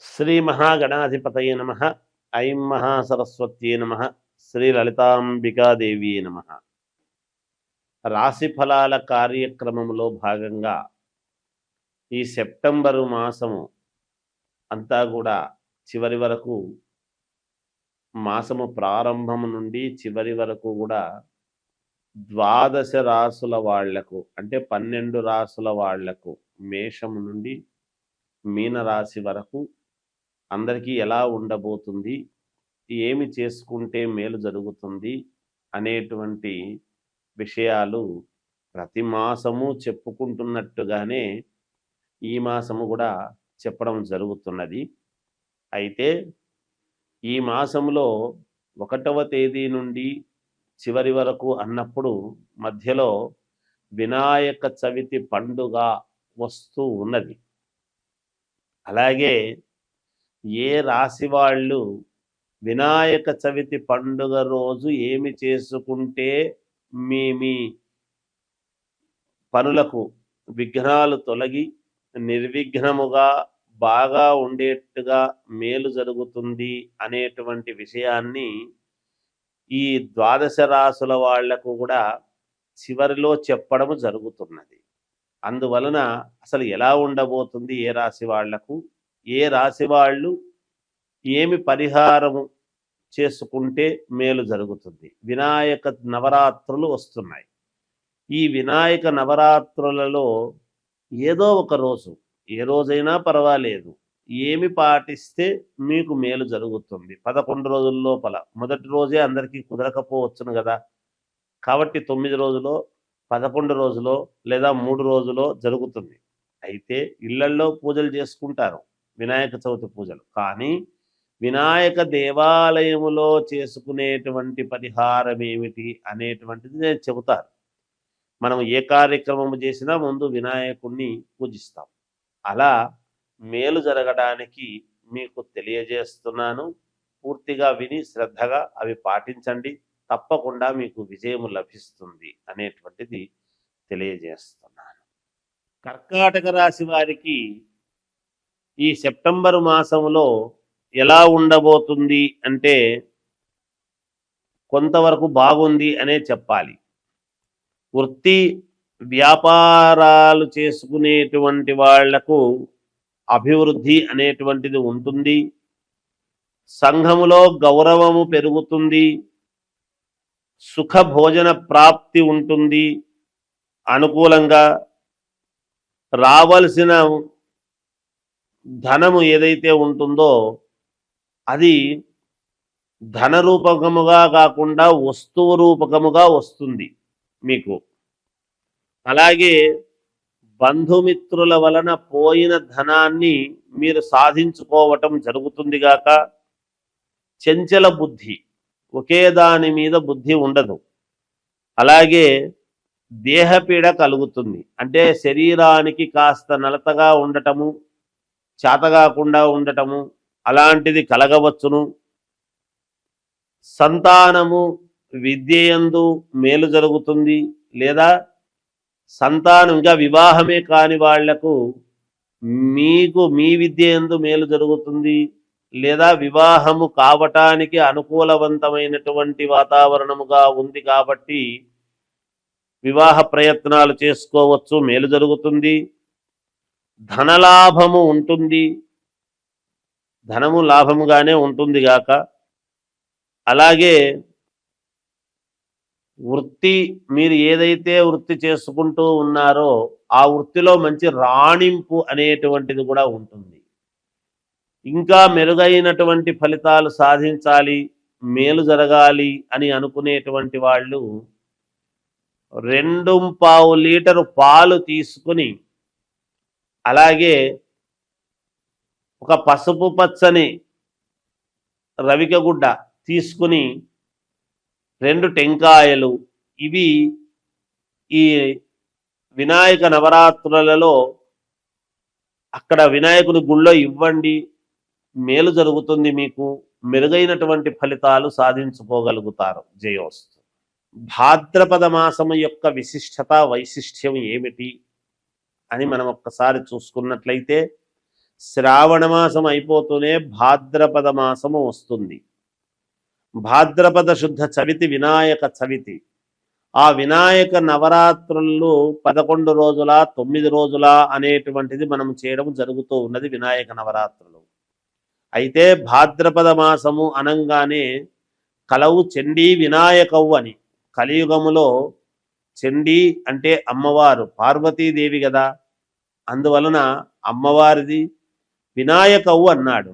శ్రీ మహాగణాధిపతయ నమ. ఐం మహాసరస్వత్యే నమ. శ్రీ లలితాంబికాదేవి నమ. రాశి ఫలాల కార్యక్రమంలో భాగంగా ఈ సెప్టెంబరు మాసము అంతా కూడా చివరి వరకు, మాసము ప్రారంభం నుండి చివరి వరకు కూడా ద్వాదశ రాసుల వాళ్లకు, అంటే 12 రాసుల వాళ్లకు, మేషము నుండి మీనరాశి వరకు అందరికీ ఎలా ఉండబోతుంది, ఏమి చేసుకుంటే మేలు జరుగుతుంది అనేటువంటి విషయాలు ప్రతి మాసము చెప్పుకుంటున్నట్టుగానే ఈ మాసము కూడా చెప్పడం జరుగుతున్నది. అయితే ఈ మాసంలో 1వ తేదీ నుండి చివరి వరకు అన్నప్పుడు మధ్యలో వినాయక చవితి పండుగ వస్తూ ఉన్నది. అలాగే ఏ రాశి వాళ్ళు వినాయక చవితి పండుగ రోజు ఏమి చేసుకుంటే మీ పనులకు విఘ్నాలు తొలగి నిర్విఘ్నముగా బాగా ఉండేట్టుగా మేలు జరుగుతుంది అనేటువంటి విషయాన్ని ఈ ద్వాదశ రాసుల వాళ్లకు కూడా చివరిలో చెప్పడము జరుగుతున్నది. అందువలన అసలు ఎలా ఉండబోతుంది, ఏ రాశి వాళ్లకు, ఏ రాశి వాళ్ళు ఏమి పరిహారము చేసుకుంటే మేలు జరుగుతుంది. వినాయక నవరాత్రులు వస్తున్నాయి. ఈ వినాయక నవరాత్రులలో ఏదో ఒక రోజు, ఏ రోజైనా పర్వాలేదు, ఏమి పాటిస్తే మీకు మేలు జరుగుతుంది. 11 రోజుల లోపల మొదటి రోజే అందరికీ కుదరకపోవచ్చును కదా. కాబట్టి 9 రోజులో, 11 రోజులో లేదా 3 రోజులో జరుగుతుంది. అయితే ఇళ్లల్లో పూజలు చేసుకుంటారు, వినాయక చవితి పూజలు. కానీ వినాయక దేవాలయములో చేసుకునేటువంటి పరిహారం ఏమిటి అనేటువంటిది నేను చెబుతాను. మనం ఏ కార్యక్రమం చేసినా ముందు వినాయకుడిని పూజిస్తాం. అలా మేలు జరగడానికి మీకు తెలియజేస్తున్నాను. పూర్తిగా విని శ్రద్ధగా అవి పాటించండి, తప్పకుండా మీకు విజయము లభిస్తుంది అనేటువంటిది తెలియజేస్తున్నాను. కర్కాటక రాశి వారికి ఈ సెప్టెంబరు మాసంలో ఎలా ఉండబోతుంది అంటే కొంతవరకు బాగుంది అనే చెప్పాలి. వృత్తి వ్యాపారాలు చేసుకునేటువంటి వాళ్లకు అభివృద్ధి అనేటువంటిది ఉంటుంది. సంఘములో గౌరవము పెరుగుతుంది. సుఖ భోజన ప్రాప్తి ఉంటుంది. అనుకూలంగా రావలసిన ధనము ఏదైతే ఉంటుందో అది ధన రూపకముగా కాకుండా వస్తువు రూపకముగా వస్తుంది మీకు. అలాగే బంధుమిత్రుల వలన పోయిన ధనాన్ని మీరు సాధించుకోవటం జరుగుతుంది గాక. చంచల బుద్ధి, ఒకే దాని మీద బుద్ధి ఉండదు. అలాగే దేహపీడ కలుగుతుంది, అంటే శరీరానికి కాస్త నలతగా ఉండటము, చేతగాకుండా ఉండటము అలాంటిది కలగవచ్చును. సంతానము విద్యయందు మేలు జరుగుతుంది, లేదా సంతానం ఇంకా వివాహమే కాని వాళ్లకు మీకు మీ విద్యయందు మేలు జరుగుతుంది, లేదా వివాహము కావటానికి అనుకూలవంతమైనటువంటి వాతావరణముగా ఉంది కాబట్టి వివాహ ప్రయత్నాలు చేసుకోవచ్చు, మేలు జరుగుతుంది. ధనలాభము ఉంటుంది, ధనము లాభముగానే ఉంటుంది గాక. అలాగే వృత్తి, మీరు ఏదైతే వృత్తి చేసుకుంటూ ఉన్నారో ఆ వృత్తిలో మంచి రాణింపు అనేటువంటిది కూడా ఉంటుంది. ఇంకా మెరుగైనటువంటి ఫలితాలు సాధించాలి, మేలు జరగాలి అని అనుకునేటువంటి వాళ్ళు 2.5 లీటరు పాలు తీసుకుని, అలాగే ఒక పసుపు పచ్చని రవిక గుడ్డ తీసుకుని 2 టెంకాయలు, ఇవి ఈ వినాయక నవరాత్రులలో అక్కడ వినాయకుని గుళ్ళో ఇవ్వండి, మేలు జరుగుతుంది. మీకు మెరుగైనటువంటి ఫలితాలు సాధించుకోగలుగుతారు. జయోస్తు. భాద్రపద మాసము యొక్క విశిష్టత, వైశిష్ట్యం ఏమిటి అని మనం ఒక్కసారి చూసుకున్నట్లయితే శ్రావణ మాసం అయిపోతూనే భాద్రపద మాసము వస్తుంది. భాద్రపద శుద్ధ చవితి వినాయక చవితి. ఆ వినాయక నవరాత్రులు 11 రోజుల 9 రోజుల అనేటువంటిది మనం చేయడం జరుగుతూ ఉన్నది వినాయక నవరాత్రులు. అయితే భాద్రపద మాసము అనంగానే కలవు చండీ వినాయకవు అని. కలియుగములో చండీ అంటే అమ్మవారు పార్వతీదేవి కదా, అందువలన అమ్మవారిది వినాయకవు అన్నాడు.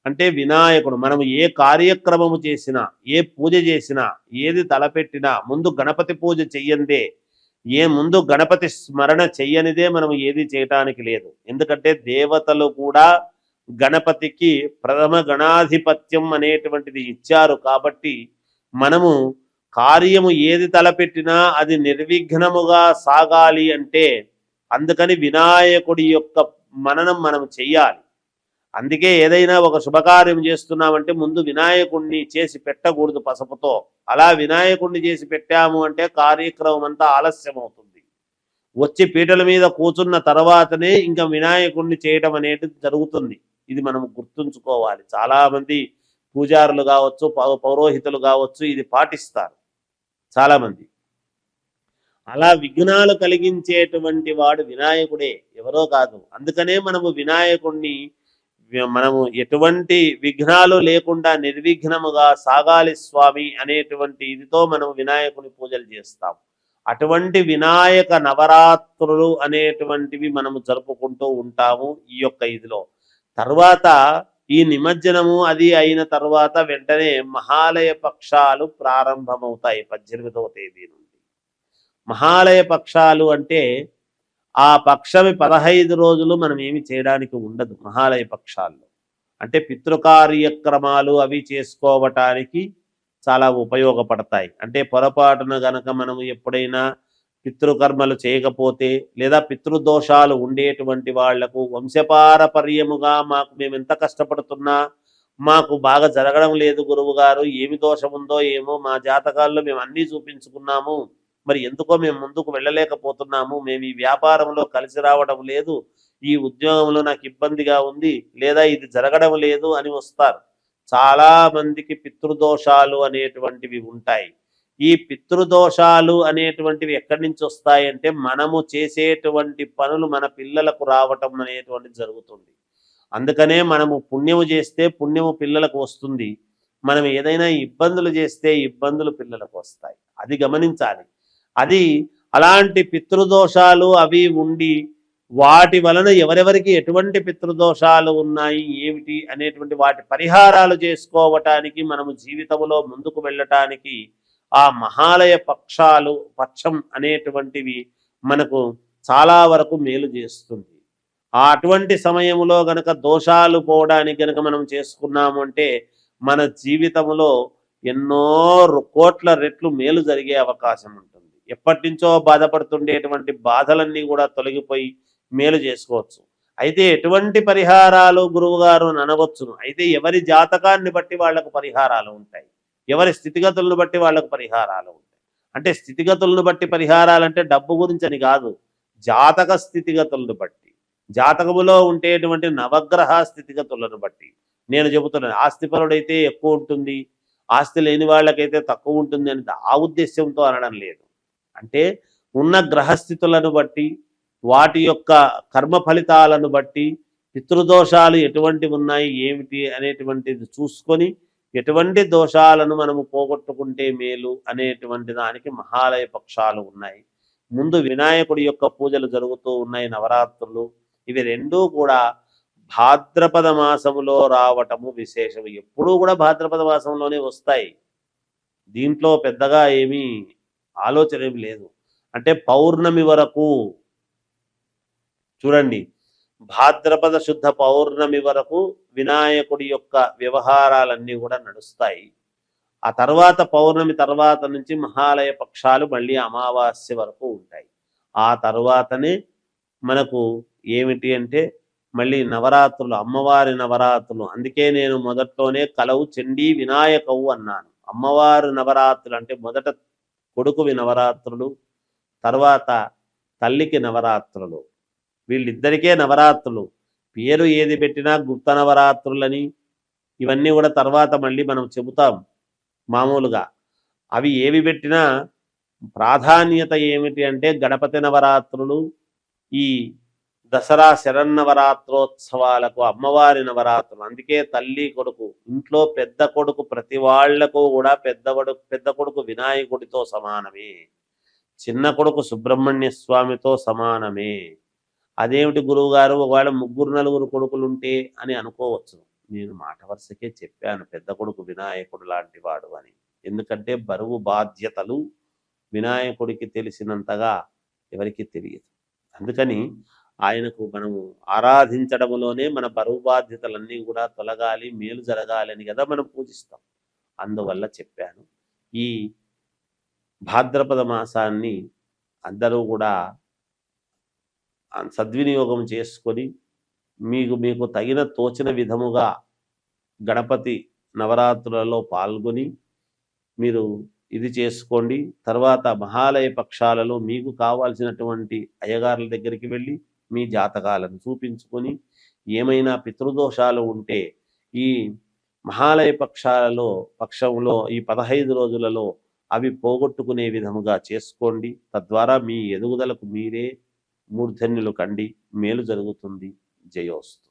అంటే వినాయకుడు. మనం ఏ కార్యక్రమము చేసినా, ఏ పూజ చేసినా, ఏది తలపెట్టినా ముందు గణపతి పూజ చెయ్యందే, ముందు గణపతి స్మరణ చెయ్యనిదే మనం ఏది చేయటానికి లేదు. ఎందుకంటే దేవతలు కూడా గణపతికి ప్రథమ గణాధిపత్యం అనేటువంటిది ఇచ్చారు. కాబట్టి మనము కార్యము ఏది తలపెట్టినా అది నిర్విఘ్నముగా సాగాలి అంటే అందుకని వినాయకుడి యొక్క మననం మనం చెయ్యాలి. అందుకే ఏదైనా ఒక శుభకార్యం చేస్తున్నామంటే ముందు వినాయకుడిని చేసి పెట్టకూడదు పసుపుతో. అలా వినాయకుడిని చేసి పెట్టాము అంటే కార్యక్రమం అంతా ఆలస్యం అవుతుంది. వచ్చి పీటల మీద కూర్చున్న తర్వాతనే ఇంకా వినాయకుడిని చేయటం అనేది జరుగుతుంది. ఇది మనం గుర్తుంచుకోవాలి. చాలామంది పూజారులు కావచ్చు, పౌరోహితులు కావచ్చు ఇది పాటిస్తారు చాలామంది. అలా విఘ్నాలు కలిగించేటువంటి వాడు వినాయకుడే, ఎవరో కాదు. అందుకనే మనము వినాయకుడిని మనము ఎటువంటి విఘ్నాలు లేకుండా నిర్విఘ్నముగా సాగాలి స్వామి అనేటువంటి ఇదితో మనం వినాయకుని పూజలు చేస్తాం. అటువంటి వినాయక నవరాత్రులు అనేటువంటివి మనము జరుపుకుంటూ ఉంటాము ఈ యొక్క ఇదిలో. తర్వాత ఈ నిమజ్జనము అది అయిన తర్వాత వెంటనే మహాలయ పక్షాలు ప్రారంభమవుతాయి 18వ తేదీ నుండి. మహాలయ పక్షాలు అంటే ఆ పక్షమి 15 రోజులు మనం ఏమి చేయడానికి ఉండదు. మహాలయ పక్షాల్లో అంటే పితృకార్యక్రమాలు అవి చేసుకోవటానికి చాలా ఉపయోగపడతాయి. అంటే పొరపాటున గనక మనము ఎప్పుడైనా పితృకర్మలు చేయకపోతే లేదా పితృదోషాలు ఉండేటువంటి వాళ్లకు వంశపారపర్యముగా మేము ఎంత కష్టపడుతున్నా మాకు బాగా జరగడం లేదు గురువు గారు, ఏమి దోషం ఉందో ఏమో, మా జాతకాల్లో మేము అన్నీ చూపించుకున్నాము, మరి ఎందుకో మేము ముందుకు వెళ్ళలేకపోతున్నాము, మేము ఈ వ్యాపారంలో కలిసి రావడం లేదు, ఈ ఉద్యోగంలో నాకు ఇబ్బందిగా ఉంది, లేదా ఇది జరగడం లేదు అని వస్తారు. చాలా మందికి పితృదోషాలు అనేటువంటివి ఉంటాయి. ఈ పితృదోషాలు అనేటువంటివి ఎక్కడి నుంచి వస్తాయంటే మనము చేసేటువంటి పనులు మన పిల్లలకు రావటం అనేటువంటిది జరుగుతుంది. అందుకనే మనము పుణ్యము చేస్తే పుణ్యము పిల్లలకు వస్తుంది, మనం ఏదైనా ఇబ్బందులు చేస్తే ఇబ్బందులు పిల్లలకు వస్తాయి. అది గమనించాలి. అది అలాంటి పితృదోషాలు అవి ఉండి వాటి వలన ఎవరెవరికి ఎటువంటి పితృదోషాలు ఉన్నాయి ఏమిటి అనేటువంటి వాటి పరిహారాలు చేసుకోవటానికి మనము జీవితంలో ముందుకు వెళ్ళటానికి ఆ మహాలయ పక్షం అనేటువంటివి మనకు చాలా వరకు మేలు చేస్తుంది. అటువంటి సమయంలో గనక దోషాలు పోవడానికి గనక మనం చేసుకున్నాము అంటే మన జీవితంలో ఎన్నో కోట్ల రెట్లు మేలు జరిగే అవకాశం ఉంటుంది. ఎప్పటి నుంచో బాధపడుతుండేటువంటి బాధలన్నీ కూడా తొలగిపోయి మేలు చేసుకోవచ్చు. అయితే ఎటువంటి పరిహారాలు గురువు గారు అనవచ్చును. అయితే ఎవరి జాతకాన్ని బట్టి వాళ్లకు పరిహారాలు ఉంటాయి, ఎవరి స్థితిగతులను బట్టి వాళ్లకు పరిహారాలు ఉంటాయి. అంటే స్థితిగతులను బట్టి పరిహారాలు అంటే డబ్బు గురించి అని కాదు, జాతక స్థితిగతులను బట్టి, జాతకములో ఉండేటువంటి నవగ్రహ స్థితిగతులను బట్టి నేను చెబుతున్నాను. ఆస్తిపరుడైతే ఎక్కువ ఉంటుంది, ఆస్తి లేని వాళ్ళకైతే తక్కువ ఉంటుంది అని ఆ ఉద్దేశంతో అనడం లేదు. అంటే ఉన్న గ్రహస్థితులను బట్టి, వాటి యొక్క కర్మ ఫలితాలను బట్టి, పితృదోషాలు ఎటువంటి ఉన్నాయి ఏమిటి అనేటువంటిది చూసుకొని ఎటువంటి దోషాలను మనము పోగొట్టుకుంటే మేలు అనేటువంటి దానికి మహాలయ పక్షాలు ఉన్నాయి. ముందు వినాయకుడి యొక్క పూజలు జరుగుతూ ఉన్నాయి, నవరాత్రులు. ఇవి రెండూ కూడా భాద్రపద మాసములో రావటము విశేషం. ఎప్పుడూ కూడా భాద్రపద మాసంలోనే వస్తాయి. దీంట్లో పెద్దగా ఏమీ ఆలోచన ఏమి లేదు. అంటే పౌర్ణమి వరకు చూడండి, భాద్రపద శుద్ధ పౌర్ణమి వరకు వినాయకుడి యొక్క వ్యవహారాలన్నీ కూడా నడుస్తాయి. ఆ తర్వాత పౌర్ణమి తర్వాత నుంచి మహాలయ పక్షాలు మళ్ళీ అమావాస్య వరకు ఉంటాయి. ఆ తర్వాతనే మనకు ఏమిటి అంటే మళ్ళీ నవరాత్రులు, అమ్మవారి నవరాత్రులు. అందుకే నేను మొదట్లోనే కలవు చండీ వినాయకవు అన్నాను. అమ్మవారి నవరాత్రులు అంటే మొదట కొడుకువి నవరాత్రులు, తర్వాత తల్లికి నవరాత్రులు, వీళ్ళిద్దరికే నవరాత్రులు. పేరు ఏది పెట్టినా గుప్త నవరాత్రులని ఇవన్నీ కూడా తర్వాత మళ్ళీ మనం చెబుతాం మామూలుగా. అవి ఏవి పెట్టినా ప్రాధాన్యత ఏమిటి అంటే గణపతి నవరాత్రులు, ఈ దసరా శరన్నవరాత్రోత్సవాలకు అమ్మవారి నవరాత్రులు. అందుకే తల్లి కొడుకు ఇంట్లో పెద్ద కొడుకు ప్రతి వాళ్లకు కూడా పెద్ద కొడుకు వినాయకుడితో సమానమే, చిన్న కొడుకు సుబ్రహ్మణ్య స్వామితో సమానమే. అదేమిటి గురువు గారు ఒకవేళ 3-4 కొడుకులుంటే అని అనుకోవచ్చు. నేను మాట వరుసకే చెప్పాను పెద్ద కొడుకు వినాయకుడు లాంటి వాడు అని. ఎందుకంటే బరువు బాధ్యతలు వినాయకుడికి తెలిసినంతగా ఎవరికి తెలియదు. అందుకని ఆయనకు మనము ఆరాధించడంలోనే మన బరువు బాధ్యతలన్నీ కూడా తొలగాలి, మేలు జరగాలని కదా మనం పూజిస్తాం. అందువల్ల చెప్పాను. ఈ భాద్రపద మాసాన్ని అందరూ కూడా సద్వినియోగం చేసుకొని మీకు తగిన తోచిన విధముగా గణపతి నవరాత్రులలో పాల్గొని మీరు ఇది చేసుకోండి. తర్వాత మహాలయ పక్షాలలో మీకు కావాల్సినటువంటి అయ్యగారుల దగ్గరికి వెళ్ళి మీ జాతకాలను చూపించుకొని ఏమైనా పితృదోషాలు ఉంటే ఈ మహాలయ పక్షంలో ఈ 15 రోజులలో అవి పోగొట్టుకునే విధముగా చేసుకోండి. తద్వారా మీ ఎదుగుదలకు మీరే మూర్ధన్యులు కండి, మేలు జరుగుతుంది. జయోస్తు.